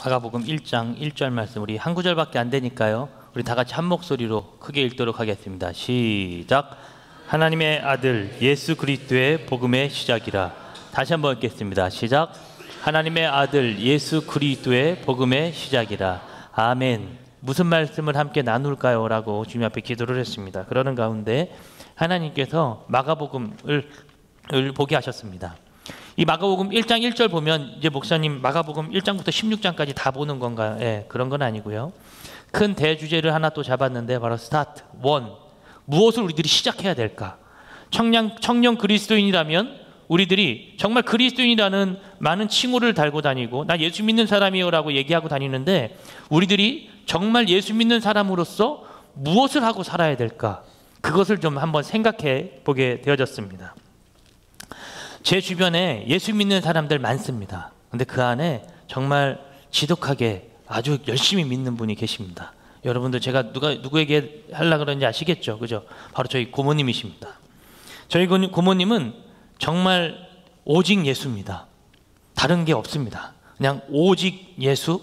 마가복음 1장 1절 말씀, 우리 한 구절밖에 안 되니까요, 우리 다 같이 한 목소리로 크게 읽도록 하겠습니다. 시작. 하나님의 아들 예수 그리스도의 복음의 시작이라. 다시 한번 읽겠습니다. 시작. 하나님의 아들 예수 그리스도의 복음의 시작이라. 아멘. 무슨 말씀을 함께 나눌까요? 라고 주님 앞에 기도를 했습니다. 그러는 가운데 하나님께서 마가복음을 보게 하셨습니다. 이 마가복음 1장 1절 보면, 이제 목사님 마가복음 1장부터 16장까지 다 보는 건가요? 예, 그런 건 아니고요. 큰 대주제를 하나 또 잡았는데, 바로 스타트 1. 무엇을 우리들이 시작해야 될까? 청년 그리스도인이라면 우리들이 정말 그리스도인이라는 많은 칭호를 달고 다니고, 나 예수 믿는 사람이요 라고 얘기하고 다니는데, 우리들이 정말 예수 믿는 사람으로서 무엇을 하고 살아야 될까? 그것을 좀 한번 생각해 보게 되어졌습니다. 제 주변에 예수 믿는 사람들 많습니다. 근데 그 안에 정말 지독하게 아주 열심히 믿는 분이 계십니다. 여러분들, 제가 누구에게 하려고 그러는지 아시겠죠? 그죠? 바로 저희 고모님이십니다. 저희 고모님은 정말 오직 예수입니다. 다른 게 없습니다. 그냥 오직 예수,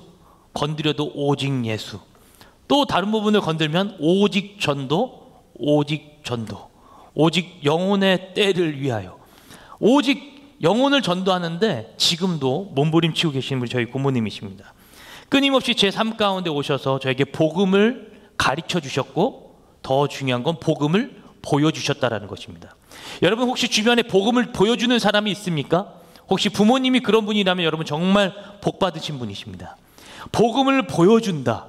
건드려도 오직 예수. 또 다른 부분을 건들면 오직 전도, 오직 전도. 오직 영혼의 때를 위하여. 오직 영혼을 전도하는데 지금도 몸부림치고 계시는 분이 저희 고모님이십니다. 끊임없이 제 삶 가운데 오셔서 저에게 복음을 가르쳐 주셨고, 더 중요한 건 복음을 보여주셨다라는 것입니다. 여러분, 혹시 주변에 복음을 보여주는 사람이 있습니까? 혹시 부모님이 그런 분이라면 여러분 정말 복 받으신 분이십니다. 복음을 보여준다.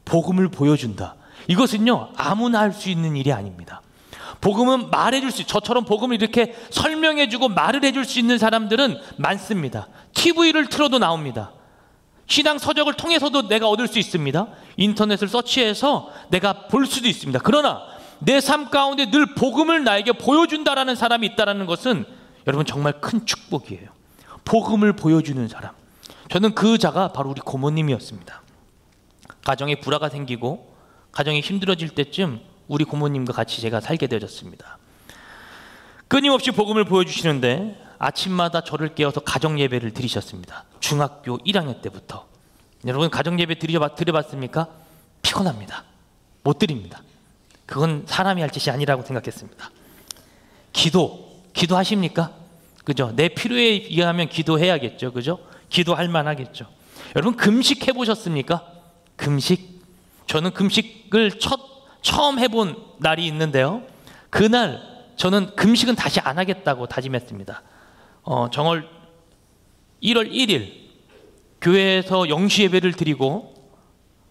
복음을 보여준다. 이것은요, 아무나 할 수 있는 일이 아닙니다. 복음은 말해줄 수, 저처럼 복음을 이렇게 설명해주고 말을 해줄 수 있는 사람들은 많습니다. TV를 틀어도 나옵니다. 신앙 서적을 통해서도 내가 얻을 수 있습니다. 인터넷을 서치해서 내가 볼 수도 있습니다. 그러나 내 삶 가운데 늘 복음을 나에게 보여준다라는 사람이 있다는 것은 여러분 정말 큰 축복이에요. 복음을 보여주는 사람. 저는 그 자가 바로 우리 고모님이었습니다. 가정에 불화가 생기고 가정이 힘들어질 때쯤 우리 고모님과 같이 제가 살게 되어졌습니다. 끊임없이 복음을 보여주시는데 아침마다 저를 깨워서 가정 예배를 드리셨습니다. 중학교 1학년 때부터. 여러분, 가정 예배 드려봤습니까? 피곤합니다. 못 드립니다. 그건 사람이 할 짓이 아니라고 생각했습니다. 기도하십니까? 그죠? 내 필요에 의하면 기도해야겠죠. 그죠? 기도할 만하겠죠. 여러분, 금식 해보셨습니까? 금식. 저는 금식을 처음 해본 날이 있는데요, 그날 저는 금식은 다시 안 하겠다고 다짐했습니다. 정월 1월 1일 교회에서 영시 예배를 드리고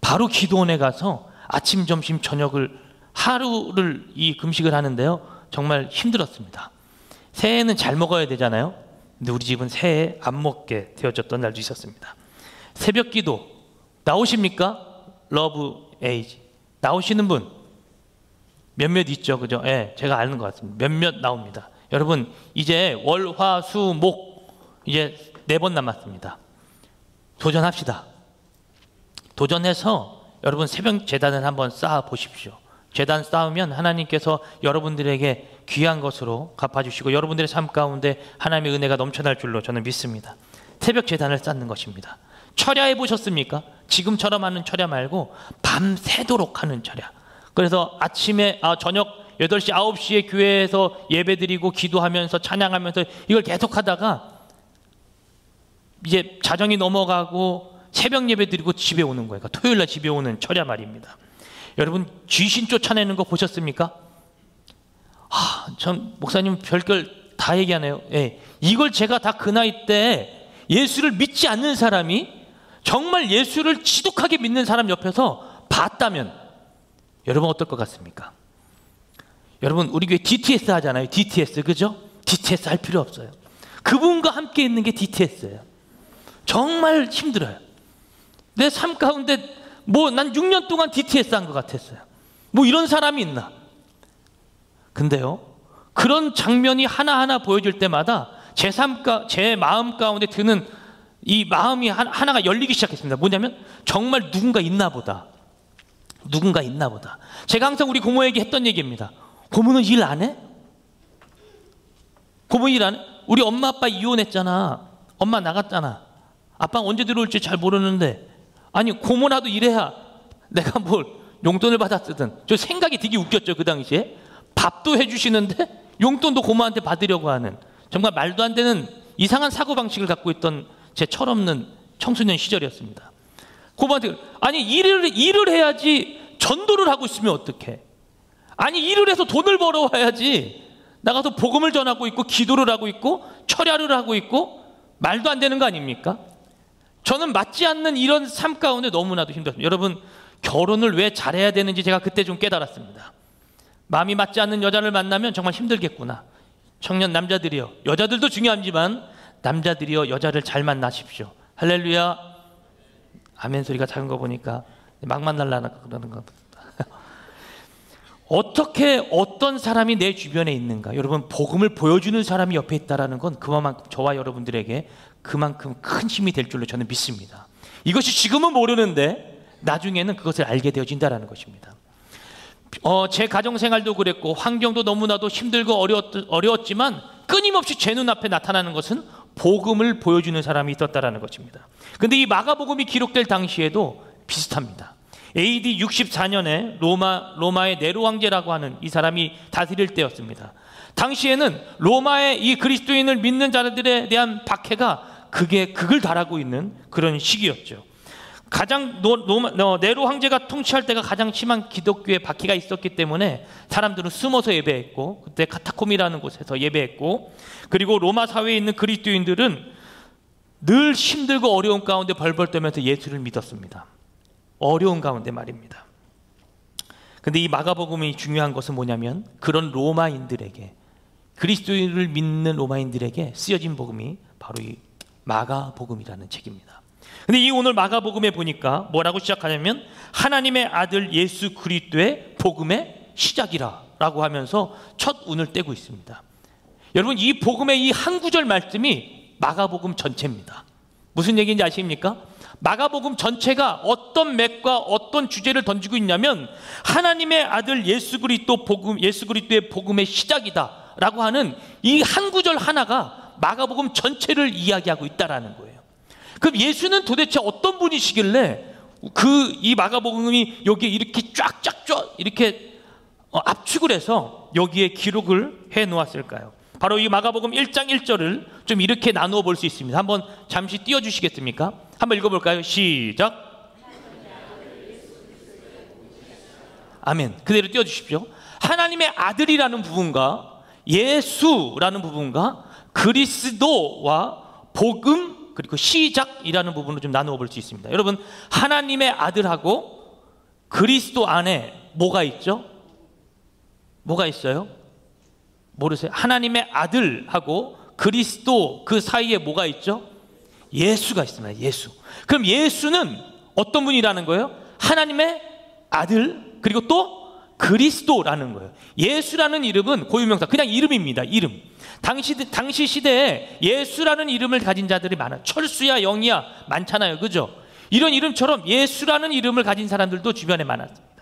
바로 기도원에 가서 아침, 점심, 저녁을 하루를 이 금식을 하는데요, 정말 힘들었습니다. 새해는 잘 먹어야 되잖아요. 근데 우리 집은 새해 안 먹게 되어졌던 날도 있었습니다. 새벽 기도 나오십니까? 러브 에이지 나오시는 분 몇몇 있죠, 그죠? 예, 제가 아는 것 같습니다. 몇몇 나옵니다. 여러분, 이제 월, 화, 수, 목 이제 4번 남았습니다. 도전합시다. 도전해서 여러분 새벽 제단을 한번 쌓아 보십시오. 제단 쌓으면 하나님께서 여러분들에게 귀한 것으로 갚아주시고 여러분들의 삶 가운데 하나님의 은혜가 넘쳐날 줄로 저는 믿습니다. 새벽 제단을 쌓는 것입니다. 철야해 보셨습니까? 지금처럼 하는 철야 말고 밤새도록 하는 철야. 그래서 아침에 저녁 8시, 9시에 교회에서 예배드리고 기도하면서 찬양하면서 이걸 계속 하다가 이제 자정이 넘어가고 새벽 예배드리고 집에 오는 거예요. 그러니까 토요일날 집에 오는 철야 말입니다. 여러분, 귀신 쫓아내는 거 보셨습니까? 전 목사님 별걸 다 얘기하네요. 예, 이걸 제가 다 그 나이 때 예수를 믿지 않는 사람이 정말 예수를 지독하게 믿는 사람 옆에서 봤다면 여러분 어떨 것 같습니까? 여러분, 우리 교회 DTS 하잖아요. DTS, 그죠? DTS 할 필요 없어요. 그분과 함께 있는 게 DTS예요. 정말 힘들어요. 내 삶 가운데 난 6년 동안 DTS 한 것 같았어요. 이런 사람이 있나? 근데요, 그런 장면이 하나하나 보여줄 때마다 제 마음 가운데 드는 이 마음이 하나가 열리기 시작했습니다. 뭐냐면 정말 누군가 있나 보다. 누군가 있나 보다. 제가 항상 우리 고모에게 했던 얘기입니다. 고모는 일 안 해? 고모 일 안 해? 우리 엄마 아빠 이혼했잖아. 엄마 나갔잖아. 아빠가 언제 들어올지 잘 모르는데, 아니 고모라도 이래야 내가 뭘 용돈을 받았거든. 저 생각이 되게 웃겼죠. 그 당시에 밥도 해주시는데 용돈도 고모한테 받으려고 하는, 정말 말도 안 되는 이상한 사고방식을 갖고 있던 제 철없는 청소년 시절이었습니다. 고모한테 아니 일을 해야지 전도를 하고 있으면 어떡해. 아니 일을 해서 돈을 벌어와야지 나가서 복음을 전하고 있고 기도를 하고 있고 철야를 하고 있고 말도 안 되는 거 아닙니까? 저는 맞지 않는 이런 삶 가운데 너무나도 힘들었습니다. 여러분, 결혼을 왜 잘해야 되는지 제가 그때 좀 깨달았습니다. 마음이 맞지 않는 여자를 만나면 정말 힘들겠구나. 청년 남자들이여, 여자들도 중요하지만 남자들이여 여자를 잘 만나십시오. 할렐루야. 아멘 소리가 작은 거 보니까 막 만날라나 그러는 것 같다. 어떻게 어떤 사람이 내 주변에 있는가. 여러분, 복음을 보여주는 사람이 옆에 있다는 건 그만큼 저와 여러분들에게 그만큼 큰 힘이 될 줄로 저는 믿습니다. 이것이 지금은 모르는데 나중에는 그것을 알게 되어진다는 것입니다. 제 가정생활도 그랬고 환경도 너무나도 힘들고 어려웠지만 끊임없이 제 눈앞에 나타나는 것은 복음을 보여주는 사람이 있었다는 것입니다. 그런데 이 마가복음이 기록될 당시에도 비슷합니다. AD 64년에 로마의 네로 황제라고 하는 이 사람이 다스릴 때였습니다. 당시에는 로마의 이 그리스도인을 믿는 자들에 대한 박해가 극을 달하고 있는 그런 시기였죠. 가장 네로 황제가 통치할 때가 가장 심한 기독교의 박해가 있었기 때문에 사람들은 숨어서 예배했고, 그때 카타콤이라는 곳에서 예배했고, 그리고 로마 사회에 있는 그리스도인들은 늘 힘들고 어려운 가운데 벌벌 떨면서 예수를 믿었습니다. 어려운 가운데 말입니다. 근데 이 마가복음이 중요한 것은 뭐냐면 그런 로마인들에게, 그리스도인을 믿는 로마인들에게 쓰여진 복음이 바로 이 마가복음이라는 책입니다. 근데 이 오늘 마가복음에 보니까 뭐라고 시작하냐면 하나님의 아들 예수 그리스도의 복음의 시작이라 라고 하면서 첫 운을 떼고 있습니다. 여러분, 이 복음의 이 한 구절 말씀이 마가복음 전체입니다. 무슨 얘기인지 아십니까? 마가복음 전체가 어떤 맥과 어떤 주제를 던지고 있냐면 하나님의 아들 예수 그리스도의 복음의 시작이다 라고 하는 이 한 구절 하나가 마가복음 전체를 이야기하고 있다라는 거예요. 그럼 예수는 도대체 어떤 분이시길래 이 마가복음이 여기에 이렇게 쫙쫙쫙 이렇게 압축을 해서 여기에 기록을 해 놓았을까요? 바로 이 마가복음 1장 1절을 좀 이렇게 나누어 볼 수 있습니다. 한번 잠시 띄워주시겠습니까? 한번 읽어볼까요? 시작. 아멘. 그대로 띄워주십시오. 하나님의 아들이라는 부분과 예수라는 부분과 그리스도와 복음 그리고 시작이라는 부분을 좀 나누어 볼 수 있습니다. 여러분, 하나님의 아들하고 그리스도 안에 뭐가 있죠? 뭐가 있어요? 모르세요? 하나님의 아들하고 그리스도 그 사이에 뭐가 있죠? 예수가 있습니다. 예수. 그럼 예수는 어떤 분이라는 거예요? 하나님의 아들 그리고 또 그리스도라는 거예요. 예수라는 이름은 고유명사, 그냥 이름입니다. 이름. 당시 시대에 예수라는 이름을 가진 자들이 많아요. 철수야, 영이야 많잖아요. 그죠? 이런 이름처럼 예수라는 이름을 가진 사람들도 주변에 많았습니다.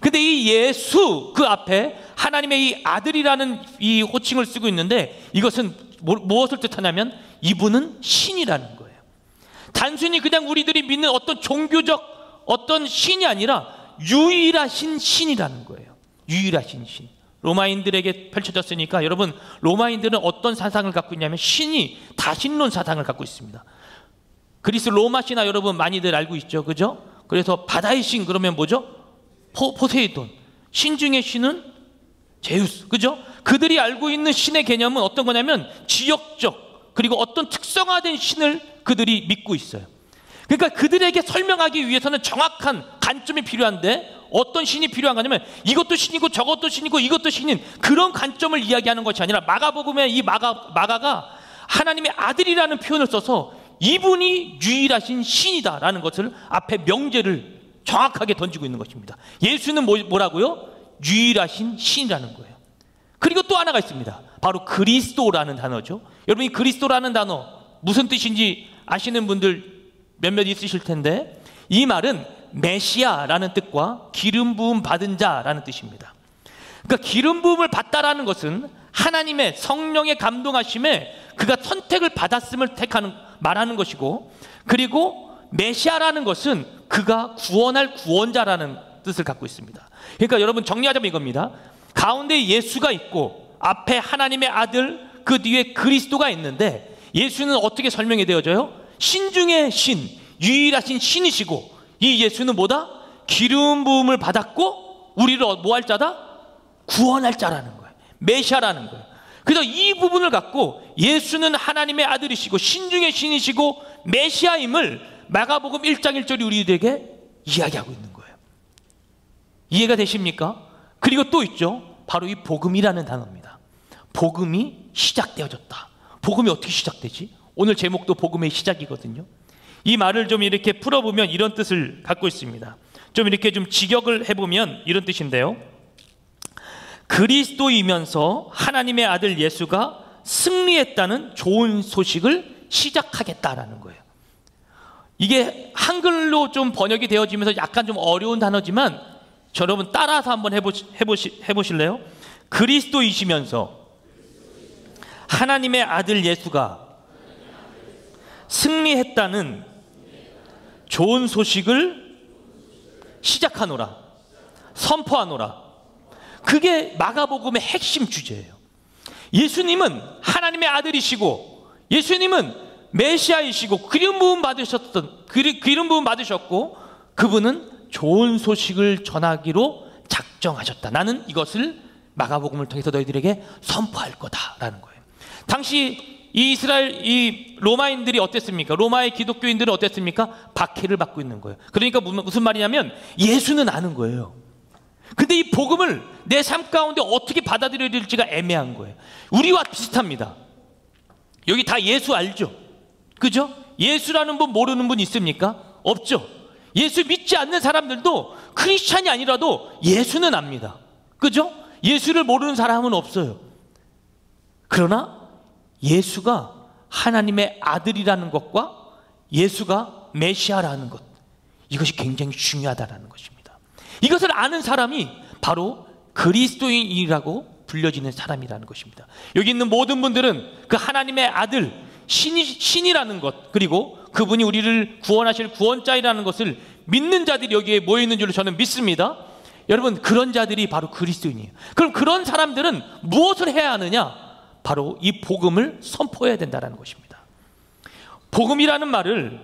근데 이 예수 그 앞에 하나님의 이 아들이라는 이 호칭을 쓰고 있는데 이것은 무엇을 뜻하냐면 이분은 신이라는 거예요. 단순히 그냥 우리들이 믿는 어떤 종교적 어떤 신이 아니라 유일하신 신이라는 거예요. 유일하신 신. 로마인들에게 펼쳐졌으니까 여러분, 로마인들은 어떤 사상을 갖고 있냐면 신이 다신론 사상을 갖고 있습니다. 그리스 로마 신화 여러분 많이들 알고 있죠. 그죠? 그래서 바다의 신 그러면 뭐죠? 포세이돈. 신 중의 신은 제우스. 그죠? 그들이 알고 있는 신의 개념은 어떤 거냐면 지역적 그리고 어떤 특성화된 신을 그들이 믿고 있어요. 그러니까 그들에게 설명하기 위해서는 정확한 관점이 필요한데 어떤 신이 필요한 거냐면 이것도 신이고 저것도 신이고 이것도 신인 그런 관점을 이야기하는 것이 아니라 마가복음의 이 마가가 하나님의 아들이라는 표현을 써서 이분이 유일하신 신이다라는 것을 앞에 명제를 정확하게 던지고 있는 것입니다. 예수는 뭐라고요? 유일하신 신이라는 거예요. 그리고 또 하나가 있습니다. 바로 그리스도라는 단어죠. 여러분, 이 그리스도라는 단어 무슨 뜻인지 아시는 분들 몇몇 있으실 텐데 이 말은 메시아라는 뜻과 기름 부음 받은 자라는 뜻입니다. 그러니까 기름 부음을 받다라는 것은 하나님의 성령의 감동하심에 그가 선택을 받았음을 말하는 것이고, 그리고 메시아라는 것은 그가 구원할 구원자라는 뜻을 갖고 있습니다. 그러니까 여러분 정리하자면 이겁니다. 가운데 예수가 있고 앞에 하나님의 아들, 그 뒤에 그리스도가 있는데, 예수는 어떻게 설명이 되어져요? 신 중에 신, 유일하신 신이시고, 이 예수는 뭐다? 기름 부음을 받았고 우리를 뭐 할 자다? 구원할 자라는 거예요. 메시아라는 거예요. 그래서 이 부분을 갖고 예수는 하나님의 아들이시고 신 중에 신이시고 메시아임을 마가복음 1장 1절이 우리에게 이야기하고 있는 거예요. 이해가 되십니까? 그리고 또 있죠. 바로 이 복음이라는 단어입니다. 복음이 시작되어졌다. 복음이 어떻게 시작되지? 오늘 제목도 복음의 시작이거든요. 이 말을 좀 이렇게 풀어보면 이런 뜻을 갖고 있습니다. 좀 이렇게 좀 직역을 해보면 이런 뜻인데요. 그리스도이면서 하나님의 아들 예수가 승리했다는 좋은 소식을 시작하겠다라는 거예요. 이게 한글로 좀 번역이 되어지면서 약간 좀 어려운 단어지만 여러분 따라서 한번 해보실래요? 그리스도이시면서 하나님의 아들 예수가 승리했다는 좋은 소식을 시작하노라, 선포하노라. 그게 마가복음의 핵심 주제예요. 예수님은 하나님의 아들이시고 예수님은 메시아이시고 기름 부음 받으셨고 그분은 좋은 소식을 전하기로 작정하셨다. 나는 이것을 마가복음을 통해서 너희들에게 선포할 거다라는 거예요. 당시 이 로마인들이 어땠습니까? 로마의 기독교인들은 어땠습니까? 박해를 받고 있는 거예요. 그러니까 무슨 말이냐면 예수는 아는 거예요. 근데 이 복음을 내 삶 가운데 어떻게 받아들여야 될지가 애매한 거예요. 우리와 비슷합니다. 여기 다 예수 알죠? 그죠? 예수라는 분 모르는 분 있습니까? 없죠. 예수 믿지 않는 사람들도 크리스찬이 아니라도 예수는 압니다. 그죠? 예수를 모르는 사람은 없어요. 그러나 예수가 하나님의 아들이라는 것과 예수가 메시아라는 것, 이것이 굉장히 중요하다는 것입니다. 이것을 아는 사람이 바로 그리스도인이라고 불려지는 사람이라는 것입니다. 여기 있는 모든 분들은 그 하나님의 아들, 신이라는 것, 그리고 그분이 우리를 구원하실 구원자이라는 것을 믿는 자들이 여기에 모여있는 줄로 저는 믿습니다. 여러분, 그런 자들이 바로 그리스도인이에요. 그럼 그런 사람들은 무엇을 해야 하느냐? 바로 이 복음을 선포해야 된다는 것입니다. 복음이라는 말을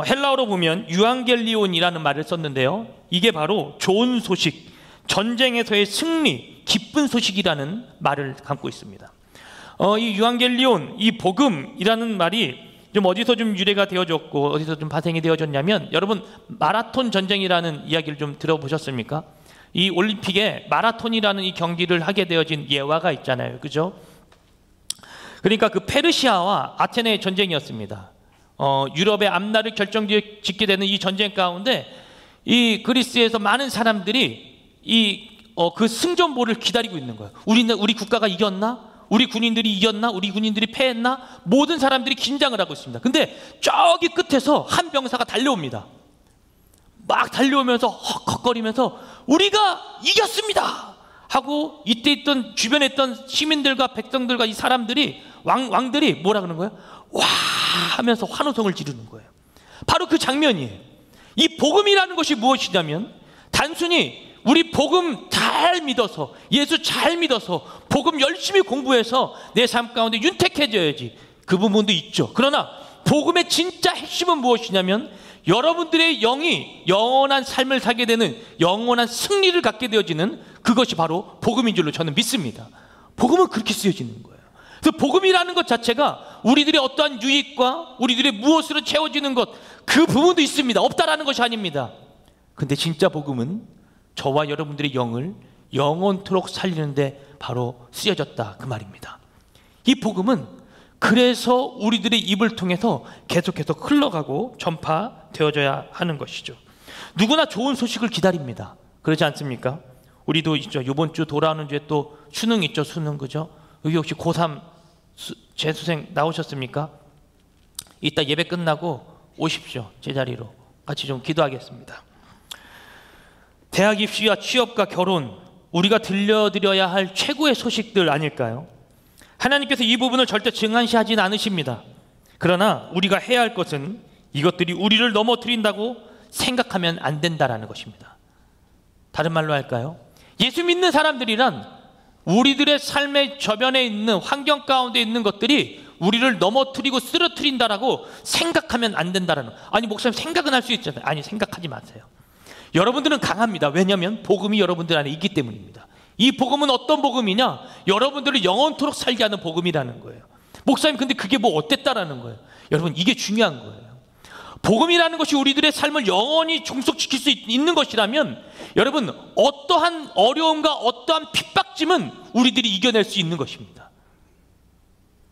헬라어로 보면 유앙겔리온이라는 말을 썼는데요, 이게 바로 좋은 소식, 전쟁에서의 승리, 기쁜 소식이라는 말을 담고 있습니다. 이 유앙겔리온, 이 복음이라는 말이 좀 어디서 좀 유래가 되어졌고 어디서 좀 파생이 되어졌냐면, 여러분 마라톤 전쟁이라는 이야기를 좀 들어보셨습니까? 이 올림픽에 마라톤이라는 이 경기를 하게 되어진 예화가 있잖아요. 그죠? 그러니까 그 페르시아와 아테네의 전쟁이었습니다. 유럽의 앞날을 결정짓게 되는 이 전쟁 가운데 이 그리스에서 많은 사람들이 그 승전보를 기다리고 있는 거예요. 우리 국가가 이겼나? 우리 군인들이 이겼나? 우리 군인들이 패했나? 모든 사람들이 긴장을 하고 있습니다. 근데 저기 끝에서 한 병사가 달려옵니다. 막 달려오면서 헉헉거리면서 우리가 이겼습니다 하고, 이때 주변에 있던 시민들과 백성들과 이 사람들이 왕들이 뭐라 그러는 거예요? 와 하면서 환호성을 지르는 거예요. 바로 그 장면이에요. 이 복음이라는 것이 무엇이냐면, 단순히 우리 복음 잘 믿어서, 예수 잘 믿어서 복음 열심히 공부해서 내 삶 가운데 윤택해져야지, 그 부분도 있죠. 그러나 복음의 진짜 핵심은 무엇이냐면, 여러분들의 영이 영원한 삶을 살게 되는, 영원한 승리를 갖게 되어지는 그것이 바로 복음인 줄로 저는 믿습니다. 복음은 그렇게 쓰여지는 거예요. 그래서 복음이라는 것 자체가 우리들의 어떠한 유익과 우리들의 무엇으로 채워지는 것, 그 부분도 있습니다. 없다라는 것이 아닙니다. 근데 진짜 복음은 저와 여러분들의 영을 영원토록 살리는데 바로 쓰여졌다, 그 말입니다. 이 복음은 그래서 우리들의 입을 통해서 계속해서 흘러가고 전파되어져야 하는 것이죠. 누구나 좋은 소식을 기다립니다. 그렇지 않습니까? 우리도 있죠. 이번 주 돌아오는 주에 또 수능 있죠. 수능, 그죠? 여기 혹시 고3 재수생 나오셨습니까? 이따 예배 끝나고 오십시오. 제자리로 같이 좀 기도하겠습니다. 대학 입시와 취업과 결혼, 우리가 들려드려야 할 최고의 소식들 아닐까요? 하나님께서 이 부분을 절대 증안시하지는 않으십니다. 그러나 우리가 해야 할 것은 이것들이 우리를 넘어뜨린다고 생각하면 안 된다라는 것입니다. 다른 말로 할까요? 예수 믿는 사람들이란 우리들의 삶의 저변에 있는 환경 가운데 있는 것들이 우리를 넘어뜨리고 쓰러뜨린다라고 생각하면 안 된다라는. 아니 목사님 생각은 할 수 있잖아요. 아니 생각하지 마세요. 여러분들은 강합니다. 왜냐하면 복음이 여러분들 안에 있기 때문입니다. 이 복음은 어떤 복음이냐? 여러분들을 영원토록 살게 하는 복음이라는 거예요. 목사님 근데 그게 뭐 어땠다라는 거예요. 여러분 이게 중요한 거예요. 복음이라는 것이 우리들의 삶을 영원히 종속시킬 수 있는 것이라면 여러분 어떠한 어려움과 어떠한 핍박짐은 우리들이 이겨낼 수 있는 것입니다.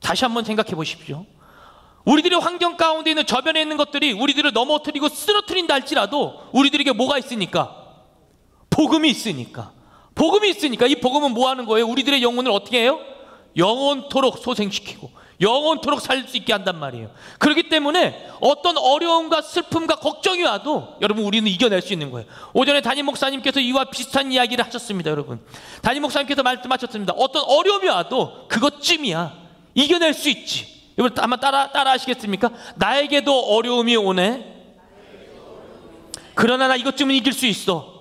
다시 한번 생각해 보십시오. 우리들의 환경 가운데 있는 저변에 있는 것들이 우리들을 넘어뜨리고 쓰러뜨린다 할지라도 우리들에게 뭐가 있으니까? 복음이 있으니까. 복음이 있으니까. 이 복음은 뭐 하는 거예요? 우리들의 영혼을 어떻게 해요? 영원토록 소생시키고 영원토록 살 수 있게 한단 말이에요. 그렇기 때문에 어떤 어려움과 슬픔과 걱정이 와도 여러분 우리는 이겨낼 수 있는 거예요. 오전에 담임 목사님께서 이와 비슷한 이야기를 하셨습니다. 여러분 담임 목사님께서 말씀하셨습니다. 어떤 어려움이 와도 그것쯤이야 이겨낼 수 있지. 여러분 한번 따라 하시겠습니까? 나에게도 어려움이 오네. 그러나 나 이것쯤은 이길 수 있어.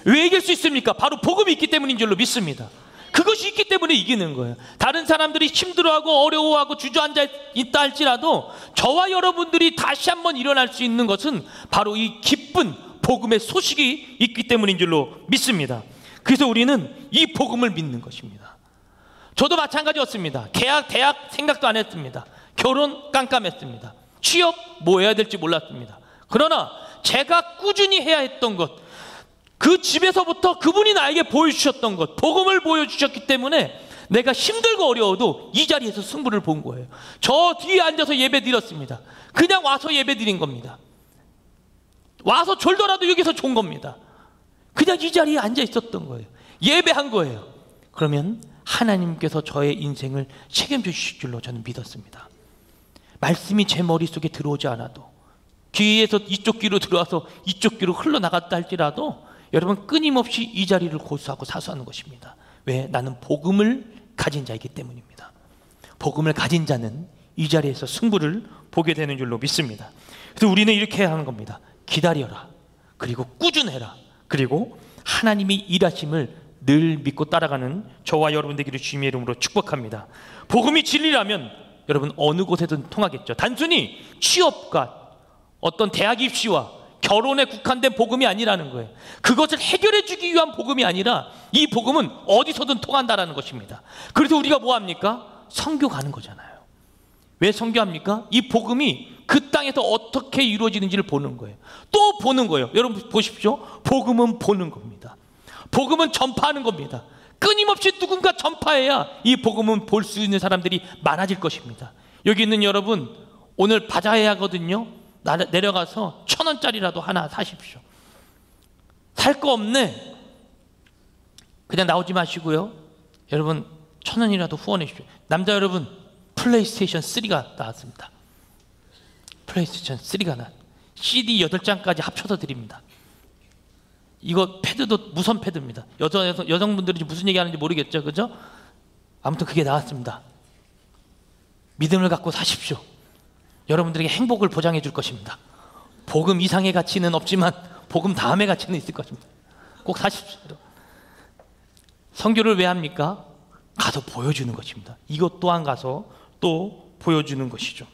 왜 이길 수 있습니까? 바로 복음이 있기 때문인 줄로 믿습니다. 그것이 있기 때문에 이기는 거예요. 다른 사람들이 힘들어하고 어려워하고 주저앉아 있다 할지라도 저와 여러분들이 다시 한번 일어날 수 있는 것은 바로 이 기쁜 복음의 소식이 있기 때문인 줄로 믿습니다. 그래서 우리는 이 복음을 믿는 것입니다. 저도 마찬가지였습니다. 대학 생각도 안 했습니다. 결혼 깜깜했습니다. 취업 뭐 해야 될지 몰랐습니다. 그러나 제가 꾸준히 해야 했던 것, 그 집에서부터 그분이 나에게 보여주셨던 것, 복음을 보여주셨기 때문에 내가 힘들고 어려워도 이 자리에서 승부를 본 거예요. 저 뒤에 앉아서 예배 드렸습니다. 그냥 와서 예배 드린 겁니다. 와서 졸더라도 여기서 좋은 겁니다. 그냥 이 자리에 앉아 있었던 거예요. 예배한 거예요. 그러면 하나님께서 저의 인생을 책임져 주실 줄로 저는 믿었습니다. 말씀이 제 머릿속에 들어오지 않아도 귀에서 이쪽 귀로 들어와서 이쪽 귀로 흘러나갔다 할지라도 여러분 끊임없이 이 자리를 고수하고 사수하는 것입니다. 왜? 나는 복음을 가진 자이기 때문입니다. 복음을 가진 자는 이 자리에서 승부를 보게 되는 줄로 믿습니다. 그래서 우리는 이렇게 해야 하는 겁니다. 기다려라. 그리고 꾸준해라. 그리고 하나님이 일하심을 늘 믿고 따라가는 저와 여러분 되기를 주님의 이름으로 축복합니다. 복음이 진리라면 여러분 어느 곳에든 통하겠죠. 단순히 취업과 어떤 대학 입시와 결혼에 국한된 복음이 아니라는 거예요. 그것을 해결해 주기 위한 복음이 아니라 이 복음은 어디서든 통한다라는 것입니다. 그래서 우리가 뭐 합니까? 선교 가는 거잖아요. 왜 선교합니까? 이 복음이 그 땅에서 어떻게 이루어지는지를 보는 거예요. 또 보는 거예요. 여러분 보십시오. 복음은 보는 겁니다. 복음은 전파하는 겁니다. 끊임없이 누군가 전파해야 이 복음은 볼 수 있는 사람들이 많아질 것입니다. 여기 있는 여러분 오늘 바자회 하거든요. 내려가서 1,000원짜리라도 하나 사십시오. 살 거 없네. 그냥 나오지 마시고요. 여러분 1,000원이라도 후원해 주십시오. 남자 여러분 플레이스테이션 3가 나왔습니다. 플레이스테이션 3가 나왔습니다. CD 8장까지 합쳐서 드립니다. 이거 패드도 무선 패드입니다. 여성분들이 무슨 얘기하는지 모르겠죠, 그죠? 아무튼 그게 나왔습니다. 믿음을 갖고 사십시오. 여러분들에게 행복을 보장해 줄 것입니다. 복음 이상의 가치는 없지만 복음 다음의 가치는 있을 것입니다. 꼭 사십시오. 선교를 왜 합니까? 가서 보여주는 것입니다. 이것 또한 가서 또 보여주는 것이죠.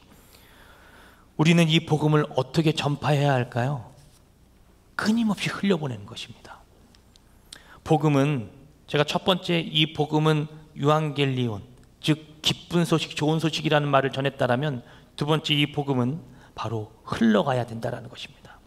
우리는 이 복음을 어떻게 전파해야 할까요? 끊임없이 흘려보내는 것입니다. 복음은 제가 첫 번째 이 복음은 유앙겔리온, 즉 기쁜 소식, 좋은 소식이라는 말을 전했다라면 두 번째 이 복음은 바로 흘러가야 된다는 것입니다.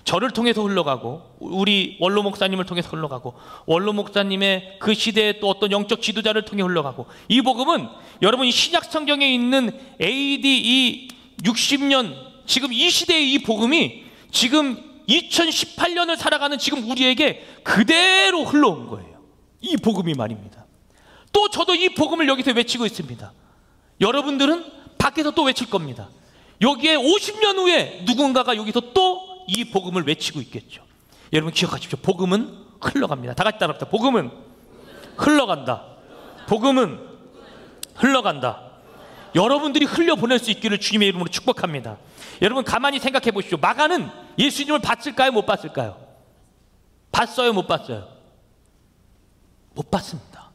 저를 통해서 흘러가고 우리 원로 목사님을 통해서 흘러가고 원로 목사님의 그 시대의 또 어떤 영적 지도자를 통해 흘러가고 이 복음은 여러분 이 신약 성경에 있는 AD 60년 지금 이 시대의 이 복음이 지금 2018년을 살아가는 지금 우리에게 그대로 흘러온 거예요. 이 복음이 말입니다. 또 저도 이 복음을 여기서 외치고 있습니다. 여러분들은 밖에서 또 외칠 겁니다. 여기에 50년 후에 누군가가 여기서 또 이 복음을 외치고 있겠죠. 여러분 기억하십시오. 복음은 흘러갑니다. 다 같이 따라합시다. 복음은 흘러간다. 복음은 흘러간다. 여러분들이 흘려보낼 수 있기를 주님의 이름으로 축복합니다. 여러분 가만히 생각해 보십시오. 마가는 예수님을 봤을까요? 못 봤을까요? 봤어요? 못 봤어요? 못 봤습니다.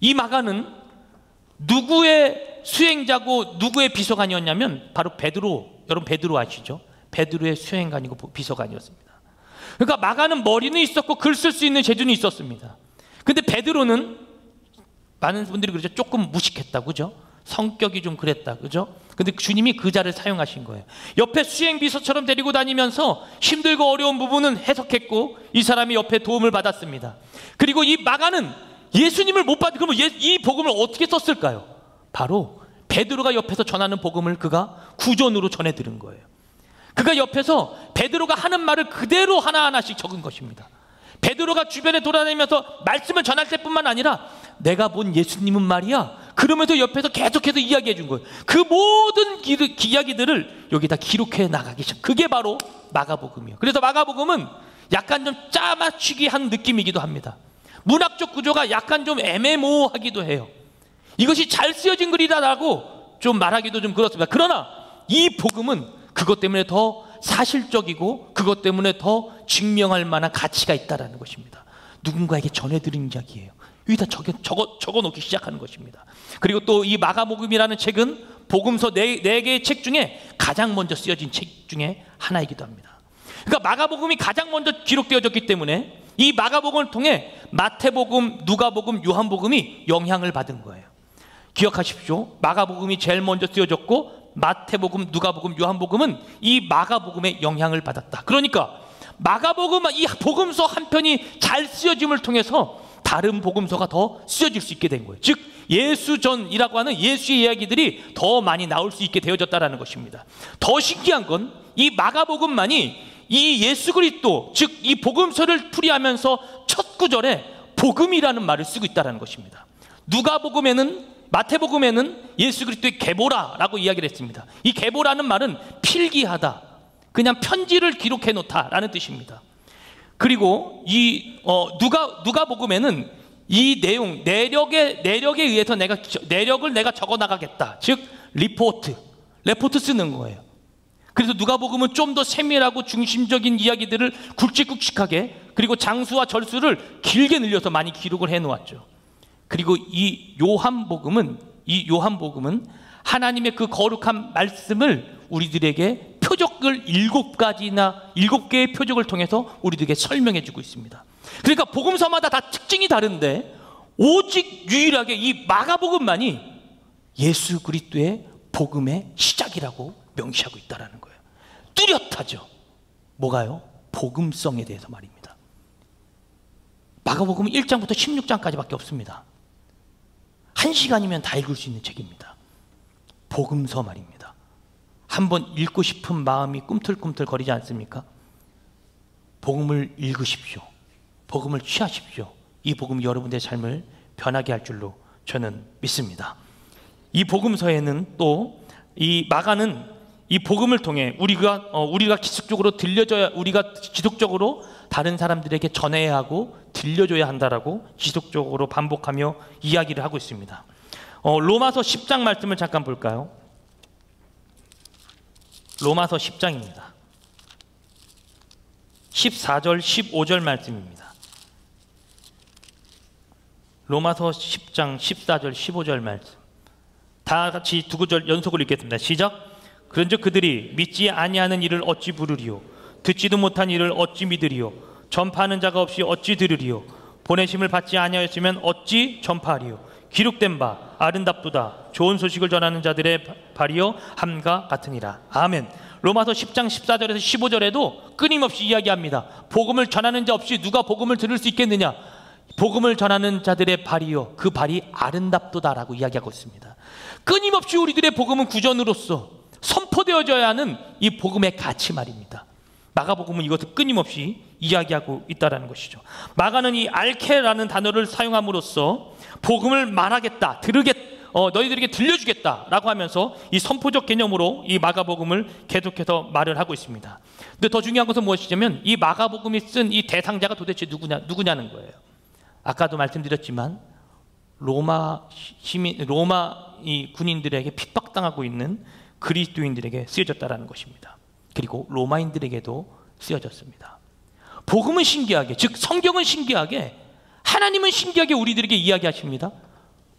이 마가는 누구의 수행자고 누구의 비서관이었냐면 바로 베드로, 여러분 베드로 아시죠? 베드로의 수행관이고 비서관이었습니다. 그러니까 마가는 머리는 있었고 글 쓸 수 있는 재주는 있었습니다. 근데 베드로는 많은 분들이 그러죠. 조금 무식했다, 그죠? 성격이 좀 그랬다, 그죠? 근데 주님이 그 자를 사용하신 거예요. 옆에 수행비서처럼 데리고 다니면서 힘들고 어려운 부분은 해석했고 이 사람이 옆에 도움을 받았습니다. 그리고 이 마가는 예수님을 못 받, 그러면 이 복음을 어떻게 썼을까요? 바로 베드로가 옆에서 전하는 복음을 그가 구전으로 전해 들은 거예요. 그가 옆에서 베드로가 하는 말을 그대로 하나하나씩 적은 것입니다. 베드로가 주변에 돌아다니면서 말씀을 전할 때뿐만 아니라 내가 본 예수님은 말이야, 그러면서 옆에서 계속해서 이야기해 준 거예요. 그 모든 이야기들을 여기다 기록해 나가기 시작. 그게 바로 마가복음이에요. 그래서 마가복음은 약간 좀 짜맞추기 한 느낌이기도 합니다. 문학적 구조가 약간 좀 애매모호하기도 해요. 이것이 잘 쓰여진 글이라고 좀 말하기도 좀 그렇습니다. 그러나 이 복음은 그것 때문에 더 사실적이고 그것 때문에 더 증명할 만한 가치가 있다는 것입니다. 누군가에게 전해드린 이야기예요. 여기다 적어놓기 시작하는 것입니다. 그리고 또 이 마가복음이라는 책은 복음서 네 개의 책 중에 가장 먼저 쓰여진 책 중에 하나이기도 합니다. 그러니까 마가복음이 가장 먼저 기록되어졌기 때문에 이 마가복음을 통해 마태복음, 누가복음, 요한복음이 영향을 받은 거예요. 기억하십시오. 마가복음이 제일 먼저 쓰여졌고 마태복음, 누가복음, 요한복음은 이 마가복음의 영향을 받았다. 그러니까 마가복음, 이 복음서 한 편이 잘 쓰여짐을 통해서 다른 복음서가 더 쓰여질 수 있게 된 거예요. 즉 예수전이라고 하는 예수의 이야기들이 더 많이 나올 수 있게 되어졌다는 것입니다. 더 신기한 건 이 마가복음만이 이 예수 그리스도, 즉 이 복음서를 풀이하면서 첫 구절에 복음이라는 말을 쓰고 있다는 것입니다. 누가복음에는, 마태복음에는 예수 그리스도의 계보라라고 이야기를 했습니다. 이 계보라는 말은 필기하다, 그냥 편지를 기록해 놓다라는 뜻입니다. 그리고 이 누가복음에는 이 내용, 내력에 의해서 내력을 내가 적어 나가겠다, 즉 레포트 쓰는 거예요. 그래서 누가복음은 좀 더 세밀하고 중심적인 이야기들을 굵직굵직하게, 그리고 장수와 절수를 길게 늘려서 많이 기록을 해 놓았죠. 그리고 이 요한복음은 하나님의 그 거룩한 말씀을 우리들에게 표적을 7개의 표적을 통해서 우리들에게 설명해 주고 있습니다. 그러니까 복음서마다 다 특징이 다른데 오직 유일하게 이 마가복음만이 예수 그리스도의 복음의 시작이라고 명시하고 있다는 거예요. 뚜렷하죠. 뭐가요? 복음성에 대해서 말입니다. 마가복음은 1장부터 16장까지밖에 없습니다. 1시간이면 다 읽을 수 있는 책입니다. 복음서 말입니다. 한번 읽고 싶은 마음이 꿈틀꿈틀 거리지 않습니까? 복음을 읽으십시오. 복음을 취하십시오. 이 복음이 여러분들의 삶을 변하게 할 줄로 저는 믿습니다. 이 복음서에는 또 이 마가는 이 복음을 통해 우리가 지속적으로 다른 사람들에게 전해야 하고 들려줘야 한다라고 지속적으로 반복하며 이야기를 하고 있습니다. 로마서 10장 말씀을 잠깐 볼까요? 로마서 10장입니다. 14절, 15절 말씀입니다. 로마서 10장 14절, 15절 말씀. 다 같이 두 구절 연속으로 읽겠습니다. 시작. 그런즉 그들이 믿지 아니하는 일을 어찌 부르리요? 듣지도 못한 일을 어찌 믿으리요? 전파하는 자가 없이 어찌 들으리요? 보내심을 받지 아니하였으면 어찌 전파하리요? 기록된 바 아름답도다. 좋은 소식을 전하는 자들의 발이요 함과 같으니라. 아멘. 로마서 10장 14절에서 15절에도 끊임없이 이야기합니다. 복음을 전하는 자 없이 누가 복음을 들을 수 있겠느냐? 복음을 전하는 자들의 발이요, 그 발이 아름답도다라고 이야기하고 있습니다. 끊임없이 우리들의 복음은 구전으로서 선포되어져야 하는 이 복음의 가치 말입니다. 마가복음은 이것을 끊임없이 이야기하고 있다는 것이죠. 마가는 이 알케라는 단어를 사용함으로써 복음을 말하겠다, 너희들에게 들려주겠다라고 하면서 이 선포적 개념으로 이 마가복음을 계속해서 말을 하고 있습니다. 근데 더 중요한 것은 무엇이냐면 이 마가복음이 쓴 이 대상자가 도대체 누구냐는 거예요. 아까도 말씀드렸지만 로마 이 군인들에게 핍박당하고 있는 그리스도인들에게 쓰여졌다라는 것입니다. 그리고 로마인들에게도 쓰여졌습니다. 복음은 신기하게, 즉 성경은 신기하게, 하나님은 신기하게 우리들에게 이야기하십니다.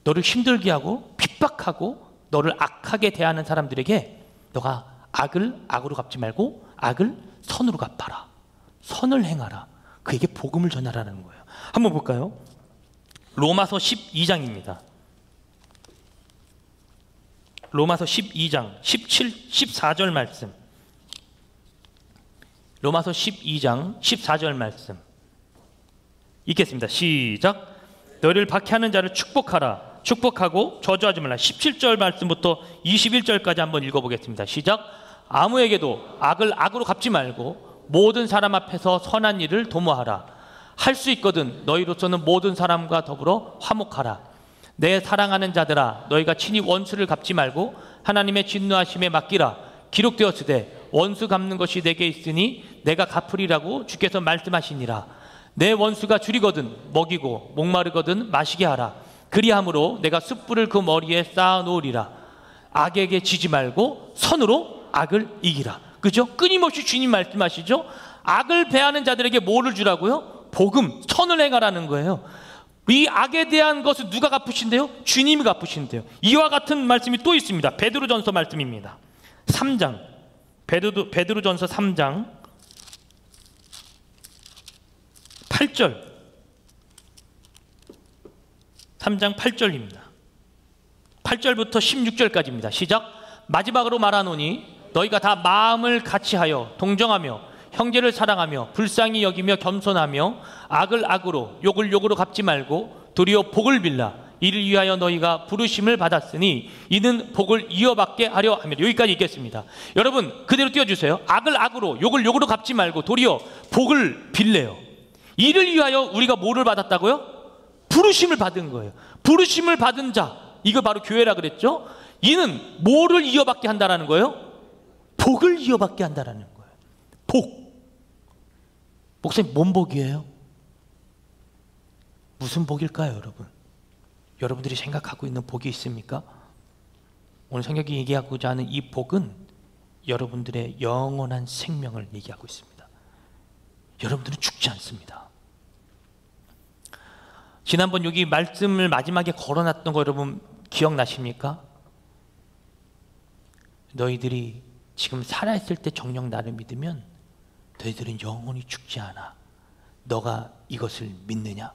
너를 힘들게 하고 핍박하고 너를 악하게 대하는 사람들에게 너가 악을 악으로 갚지 말고 악을 선으로 갚아라. 선을 행하라. 그에게 복음을 전하라는 거예요. 한번 볼까요? 로마서 12장입니다. 로마서 12장 14절 말씀. 로마서 12장 14절 말씀 읽겠습니다. 시작. 너를 박해하는 자를 축복하라. 축복하고 저주하지 말라. 17절 말씀부터 21절까지 한번 읽어보겠습니다. 시작. 아무에게도 악을 악으로 갚지 말고 모든 사람 앞에서 선한 일을 도모하라. 할 수 있거든 너희로서는 모든 사람과 더불어 화목하라. 내 사랑하는 자들아, 너희가 친히 원수를 갚지 말고 하나님의 진노하심에 맡기라. 기록되었으되 원수 갚는 것이 내게 있으니 내가 갚으리라고 주께서 말씀하시니라. 내 원수가 줄이거든 먹이고 목마르거든 마시게 하라. 그리함으로 내가 숯불을 그 머리에 쌓아 놓으리라. 악에게 지지 말고 선으로 악을 이기라. 그죠? 끊임없이 주님 말씀하시죠. 악을 배하는 자들에게 뭐를 주라고요? 복음, 선을 행하라는 거예요. 이 악에 대한 것을 누가 갚으신대요? 주님이 갚으신대요. 이와 같은 말씀이 또 있습니다. 베드로전서 말씀입니다. 3장 베드로전서 3장 8절 3장 8절입니다. 8절부터 16절까지입니다. 시작. 마지막으로 말하노니 너희가 다 마음을 같이하여 동정하며 형제를 사랑하며 불쌍히 여기며 겸손하며 악을 악으로 욕을 욕으로 갚지 말고 도리어 복을 빌라. 이를 위하여 너희가 부르심을 받았으니 이는 복을 이어받게 하려 함이라. 여기까지 읽겠습니다. 여러분 그대로 띄워주세요. 악을 악으로 욕을 욕으로 갚지 말고 도리어 복을 빌래요. 이를 위하여 우리가 뭐를 받았다고요? 부르심을 받은 거예요. 부르심을 받은 자, 이거 바로 교회라 그랬죠? 이는 뭐를 이어받게 한다라는 거예요? 복을 이어받게 한다라는 거예요. 복. 목사님 뭔 복이에요? 무슨 복일까요, 여러분? 여러분들이 생각하고 있는 복이 있습니까? 오늘 성경이 얘기하고자 하는 이 복은 여러분들의 영원한 생명을 얘기하고 있습니다. 여러분들은 죽지 않습니다. 지난번 여기 말씀을 마지막에 걸어놨던 거 여러분 기억나십니까? 너희들이 지금 살아있을 때 정녕 나를 믿으면 너희들은 영원히 죽지 않아. 너가 이것을 믿느냐?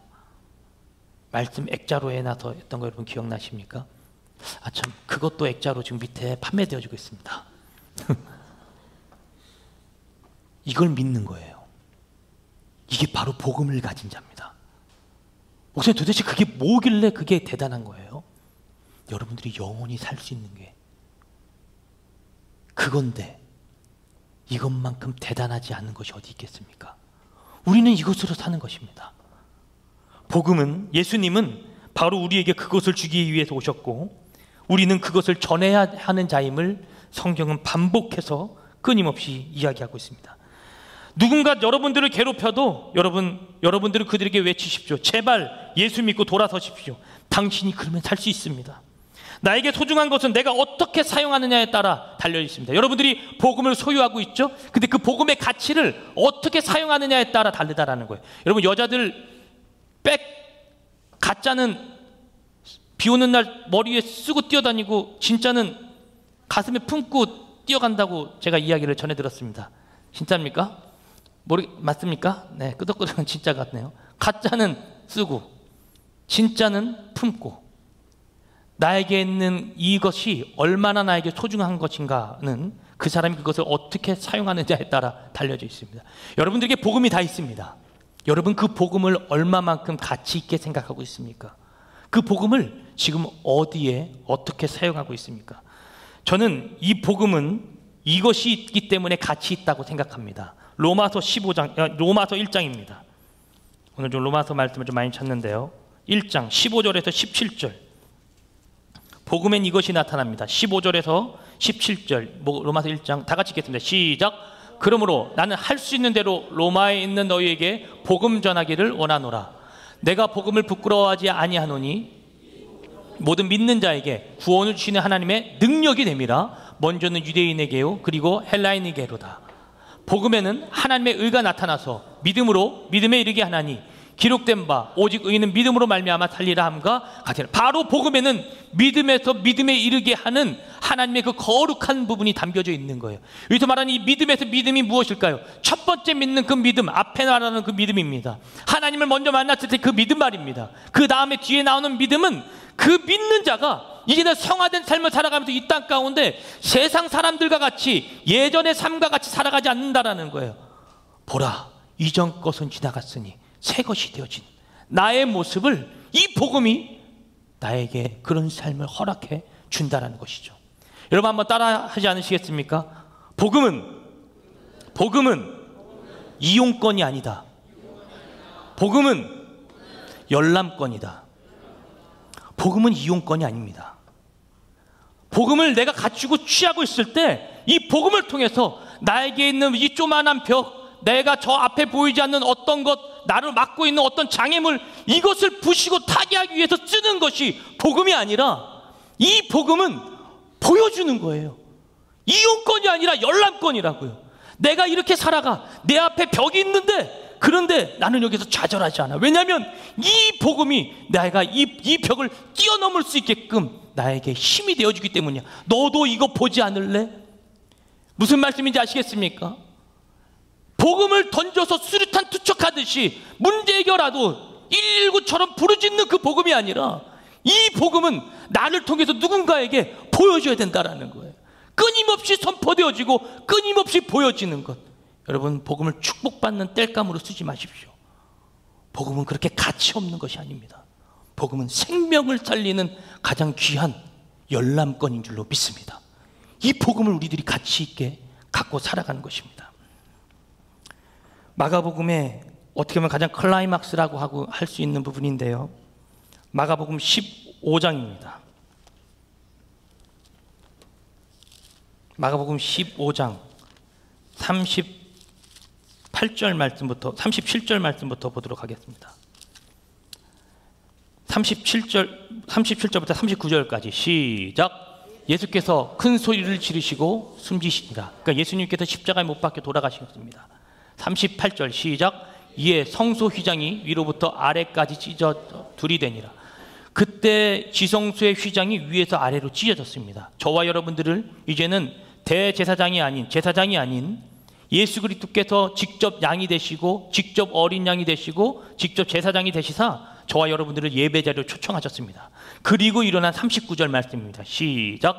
말씀 액자로 해놔서 했던 거 여러분 기억나십니까? 아 참, 그것도 액자로 지금 밑에 판매되어지고 있습니다. 이걸 믿는 거예요. 이게 바로 복음을 가진 자입니다. 목사님 도대체 그게 뭐길래 그게 대단한 거예요? 여러분들이 영원히 살 수 있는 게 그건데 이것만큼 대단하지 않은 것이 어디 있겠습니까? 우리는 이것으로 사는 것입니다. 복음은, 예수님은 바로 우리에게 그것을 주기 위해서 오셨고 우리는 그것을 전해야 하는 자임을 성경은 반복해서 끊임없이 이야기하고 있습니다. 누군가 여러분들을 괴롭혀도 여러분들은 그들에게 외치십시오. 제발 예수 믿고 돌아서십시오. 당신이 그러면 살 수 있습니다. 나에게 소중한 것은 내가 어떻게 사용하느냐에 따라 달려 있습니다. 여러분들이 복음을 소유하고 있죠? 근데 그 복음의 가치를 어떻게 사용하느냐에 따라 다르다라는 거예요. 여러분 여자들 가짜는 비 오는 날 머리에 쓰고 뛰어다니고 진짜는 가슴에 품고 뛰어간다고 제가 이야기를 전해 들었습니다. 진짜입니까? 맞습니까? 네, 끄덕끄덕한 진짜 같네요. 가짜는 쓰고 진짜는 품고 나에게 있는 이것이 얼마나 나에게 소중한 것인가는 그 사람이 그것을 어떻게 사용하느냐에 따라 달려져 있습니다. 여러분들에게 복음이 다 있습니다. 여러분 그 복음을 얼마만큼 가치 있게 생각하고 있습니까? 그 복음을 지금 어디에 어떻게 사용하고 있습니까? 저는 이 복음은 이것이 있기 때문에 가치 있다고 생각합니다. 로마서 1장입니다. 오늘 좀 로마서 말씀을 좀 많이 찾는데요. 1장 15절에서 17절. 복음엔 이것이 나타납니다. 15절에서 17절 로마서 1장 다 같이 읽겠습니다. 시작. 그러므로 나는 할 수 있는 대로 로마에 있는 너희에게 복음 전하기를 원하노라. 내가 복음을 부끄러워하지 아니하노니 모든 믿는 자에게 구원을 주시는 하나님의 능력이 됩니다. 먼저는 유대인에게요, 그리고 헬라인에게로다. 복음에는 하나님의 의가 나타나서 믿음으로 믿음에 이르게 하나니 기록된 바 오직 의인은 믿음으로 말미암아 살리라 함과 같으라. 바로 복음에는 믿음에서 믿음에 이르게 하는 하나님의 그 거룩한 부분이 담겨져 있는 거예요. 여기서 말하는 이 믿음에서 믿음이 무엇일까요? 첫 번째 믿는 그 믿음, 앞에 말하는 그 믿음입니다. 하나님을 먼저 만났을 때 그 믿음 말입니다. 그 다음에 뒤에 나오는 믿음은 그 믿는 자가 이제는 성화된 삶을 살아가면서 이 땅 가운데 세상 사람들과 같이 예전의 삶과 같이 살아가지 않는다라는 거예요. 보라, 이전 것은 지나갔으니 새 것이 되어진 나의 모습을 이 복음이 나에게 그런 삶을 허락해 준다라는 것이죠. 여러분 한번 따라 하지 않으시겠습니까? 복음은 이용권이 아니다. 복음은 열람권이다. 복음은 이용권이 아닙니다. 복음을 내가 갖추고 취하고 있을 때 이 복음을 통해서 나에게 있는 이 조만한 벽, 내가 저 앞에 보이지 않는 어떤 것, 나를 막고 있는 어떤 장애물, 이것을 부시고 타개하기 위해서 쓰는 것이 복음이 아니라 이 복음은 보여주는 거예요. 이용권이 아니라 열람권이라고요. 내가 이렇게 살아가, 내 앞에 벽이 있는데, 그런데 나는 여기서 좌절하지 않아. 왜냐하면 이 복음이 내가 이 벽을 뛰어넘을 수 있게끔 나에게 힘이 되어주기 때문이야. 너도 이거 보지 않을래? 무슨 말씀인지 아시겠습니까? 복음을 던져서 수류탄 투척하듯이 문제 해결하도 119처럼 부르짖는 그 복음이 아니라 이 복음은 나를 통해서 누군가에게 보여줘야 된다라는 거예요. 끊임없이 선포되어지고 끊임없이 보여지는 것. 여러분, 복음을 축복받는 땔감으로 쓰지 마십시오. 복음은 그렇게 가치 없는 것이 아닙니다. 복음은 생명을 살리는 가장 귀한 열람권인 줄로 믿습니다. 이 복음을 우리들이 가치 있게 갖고 살아가는 것입니다. 마가복음의 어떻게 보면 가장 클라이막스라고 하고 할 수 있는 부분인데요, 마가복음 15장입니다. 마가복음 15장 37절 말씀부터 보도록 하겠습니다. 37절부터 39절까지 시작. 예수께서 큰 소리를 지르시고 숨지시니라. 그러니까 예수님께서 십자가에 못 박혀 돌아가셨습니다. 38절 시작. 이에 성소 휘장이 위로부터 아래까지 찢어 둘이 되니라. 그때 지성소의 휘장이 위에서 아래로 찢어졌습니다. 저와 여러분들을 이제는 대제사장이 아닌, 제사장이 아닌 예수 그리스도께서 직접 양이 되시고 직접 어린 양이 되시고 직접 제사장이 되시사 저와 여러분들을 예배자리로 초청하셨습니다. 그리고 일어난 39절 말씀입니다. 시작.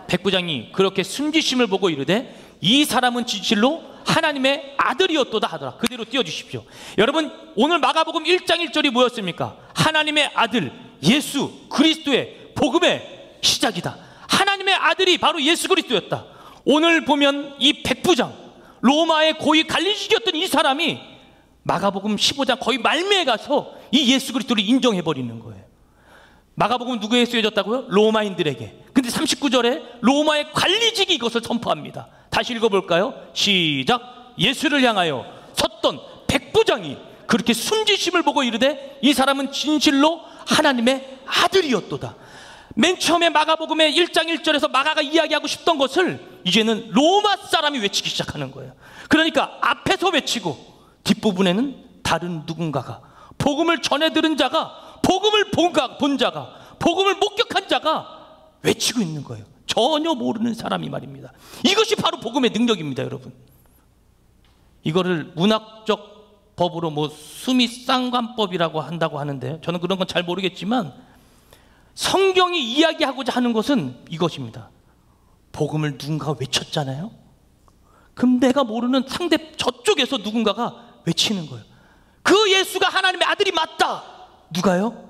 백부장이 그렇게 숨지심을 보고 이르되 이 사람은 진실로 하나님의 아들이었도다 하더라. 그대로 띄워주십시오. 여러분, 오늘 마가복음 1장 1절이 뭐였습니까? 하나님의 아들 예수 그리스도의 복음의 시작이다. 하나님의 아들이 바로 예수 그리스도였다. 오늘 보면 이 백부장, 로마의 고위 관리직이었던 이 사람이 마가복음 15장 거의 말미에 가서 이 예수 그리스도를 인정해버리는 거예요. 마가복음 누구에게 쓰여졌다고요? 로마인들에게. 근데 39절에 로마의 관리직이 이것을 선포합니다. 다시 읽어볼까요? 시작. 예수를 향하여 섰던 백부장이 그렇게 숨지심을 보고 이르되 이 사람은 진실로 하나님의 아들이었도다. 맨 처음에 마가복음의 1장 1절에서 마가가 이야기하고 싶던 것을 이제는 로마 사람이 외치기 시작하는 거예요. 그러니까 앞에서 외치고 뒷부분에는 다른 누군가가, 복음을 전해 들은 자가, 복음을 본 자가, 복음을 목격한 자가 외치고 있는 거예요. 전혀 모르는 사람이 말입니다. 이것이 바로 복음의 능력입니다, 여러분. 이거를 문학적 법으로 뭐 수미쌍관법이라고 한다고 하는데 저는 그런 건 잘 모르겠지만 성경이 이야기하고자 하는 것은 이것입니다. 복음을 누군가가 외쳤잖아요. 그럼 내가 모르는 상대 저쪽에서 누군가가 외치는 거예요. 그 예수가 하나님의 아들이 맞다. 누가요?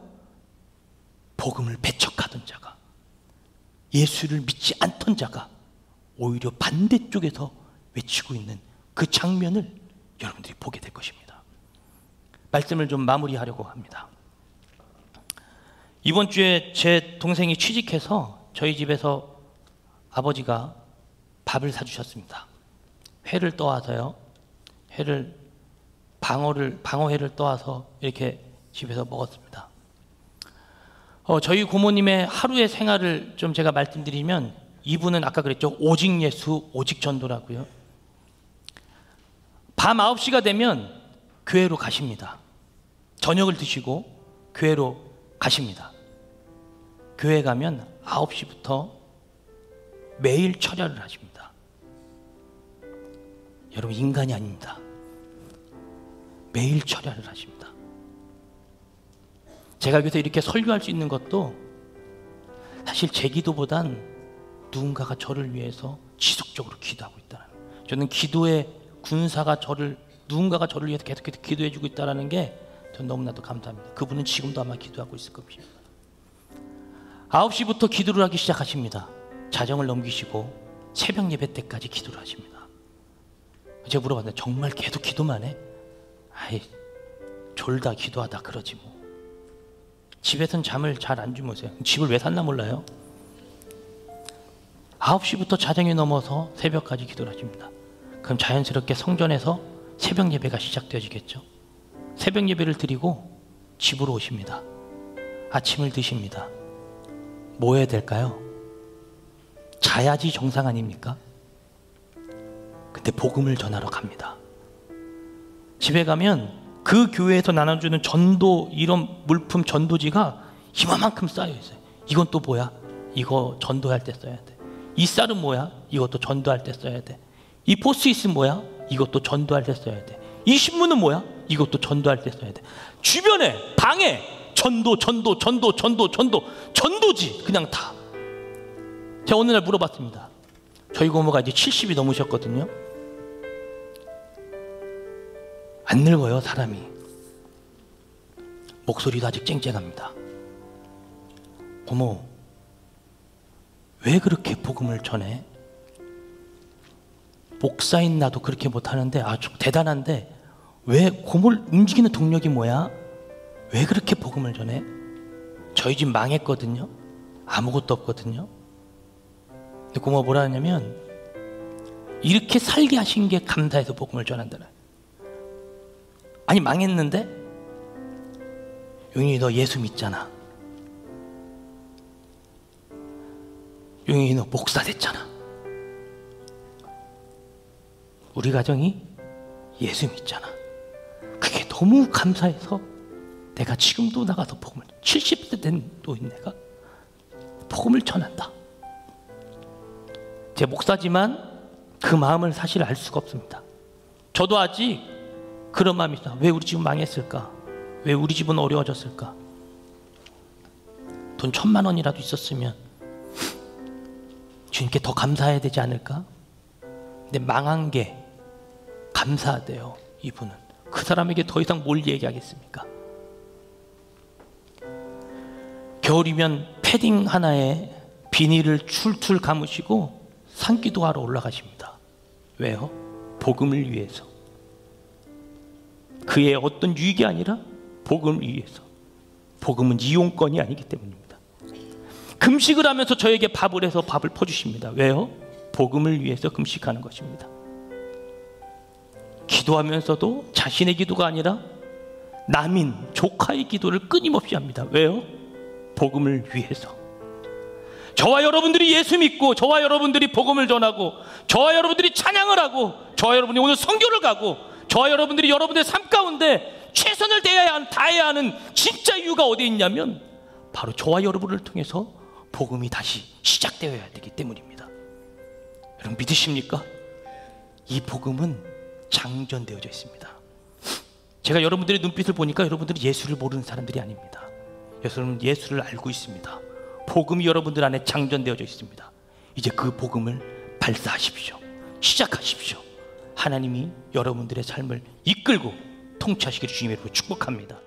복음을 배척하던 자가, 예수를 믿지 않던 자가 오히려 반대쪽에서 외치고 있는 그 장면을 여러분들이 보게 될 것입니다. 말씀을 좀 마무리하려고 합니다. 이번 주에 제 동생이 취직해서 저희 집에서 아버지가 밥을 사주셨습니다. 회를 떠와서요. 방어회를 떠와서 이렇게 집에서 먹었습니다. 저희 고모님의 하루의 생활을 좀 제가 말씀드리면, 이분은 아까 그랬죠, 오직 예수, 오직 전도라고요. 밤 9시가 되면 교회로 가십니다. 저녁을 드시고 교회로 가십니다. 교회 가면 9시부터 매일 철야를 하십니다. 여러분, 인간이 아닙니다. 매일 철야를 하십니다. 제가 여기서 이렇게 설교할 수 있는 것도 사실 제 기도보단 누군가가 저를 위해서 지속적으로 기도하고 있다는, 저는 기도의 군사가 누군가가 저를 위해서 계속 기도해 주고 있다는 게 저는 너무나도 감사합니다. 그분은 지금도 아마 기도하고 있을 겁니다. 9시부터 기도를 하기 시작하십니다. 자정을 넘기시고 새벽 예배 때까지 기도를 하십니다. 제가 물어봤는데, 정말 계속 기도만 해? 아이, 졸다 기도하다 그러지 뭐. 집에선 잠을 잘 안 주무세요. 집을 왜 샀나 몰라요. 9시부터 자정이 넘어서 새벽까지 기도를 하십니다. 그럼 자연스럽게 성전에서 새벽 예배가 시작되어지겠죠. 새벽 예배를 드리고 집으로 오십니다. 아침을 드십니다. 뭐 해야 될까요? 자야지 정상 아닙니까? 근데 복음을 전하러 갑니다. 집에 가면 그 교회에서 나눠주는 전도, 이런 물품 전도지가 이만큼 쌓여 있어요. 이건 또 뭐야? 이거 전도할 때 써야 돼. 이 쌀은 뭐야? 이것도 전도할 때 써야 돼. 이 포스트잇은 뭐야? 이것도 전도할 때 써야 돼. 이 신문은 뭐야? 이것도 전도할 때 써야 돼. 주변에, 방에 전도지 그냥 다. 제가 어느 날 물어봤습니다. 저희 고모가 이제 70이 넘으셨거든요. 안 늙어요, 사람이. 목소리도 아직 쨍쨍합니다. 고모, 왜 그렇게 복음을 전해? 목사인 나도 그렇게 못하는데, 아주 대단한데 왜 고모를 움직이는 동력이 뭐야? 왜 그렇게 복음을 전해? 저희 집 망했거든요. 아무것도 없거든요. 근데 고모가 뭐라 하냐면, 이렇게 살게 하신 게 감사해서 복음을 전한다는. 아니, 망했는데 용인이 너 예수 믿잖아. 용인이 너 목사 됐잖아. 우리 가정이 예수 믿잖아. 그게 너무 감사해서 내가 지금도 나가서 복음을, 70세 된 노인 내가 복음을 전한다. 제 목사지만 그 마음을 사실 알 수가 없습니다. 저도 아직 그런 마음이 있어요. 왜 우리 집은 망했을까? 왜 우리 집은 어려워졌을까? 돈 1,000만 원이라도 있었으면 주님께 더 감사해야 되지 않을까? 근데 망한 게 감사하대요. 이분은 그 사람에게 더 이상 뭘 얘기하겠습니까? 겨울이면 패딩 하나에 비닐을 출출 감으시고 산기도하러 올라가십니다. 왜요? 복음을 위해서. 그의 어떤 유익이 아니라 복음을 위해서. 복음은 이용권이 아니기 때문입니다. 금식을 하면서 저에게 밥을 해서 밥을 퍼주십니다. 왜요? 복음을 위해서 금식하는 것입니다. 기도하면서도 자신의 기도가 아니라 남인, 조카의 기도를 끊임없이 합니다. 왜요? 복음을 위해서. 저와 여러분들이 예수 믿고, 저와 여러분들이 복음을 전하고, 저와 여러분들이 찬양을 하고, 저와 여러분이 오늘 선교를 가고, 저와 여러분들이 여러분의 삶 가운데 최선을 다해야 하는 진짜 이유가 어디에 있냐면, 바로 저와 여러분을 통해서 복음이 다시 시작되어야 되기 때문입니다. 여러분 믿으십니까? 이 복음은 장전되어져 있습니다. 제가 여러분들의 눈빛을 보니까 여러분들이 예수를 모르는 사람들이 아닙니다. 여러분은 예수를 알고 있습니다. 복음이 여러분들 안에 장전되어져 있습니다. 이제 그 복음을 발사하십시오. 시작하십시오. 하나님이 여러분들의 삶을 이끌고 통치하시기를 주님의 이름으로 축복합니다.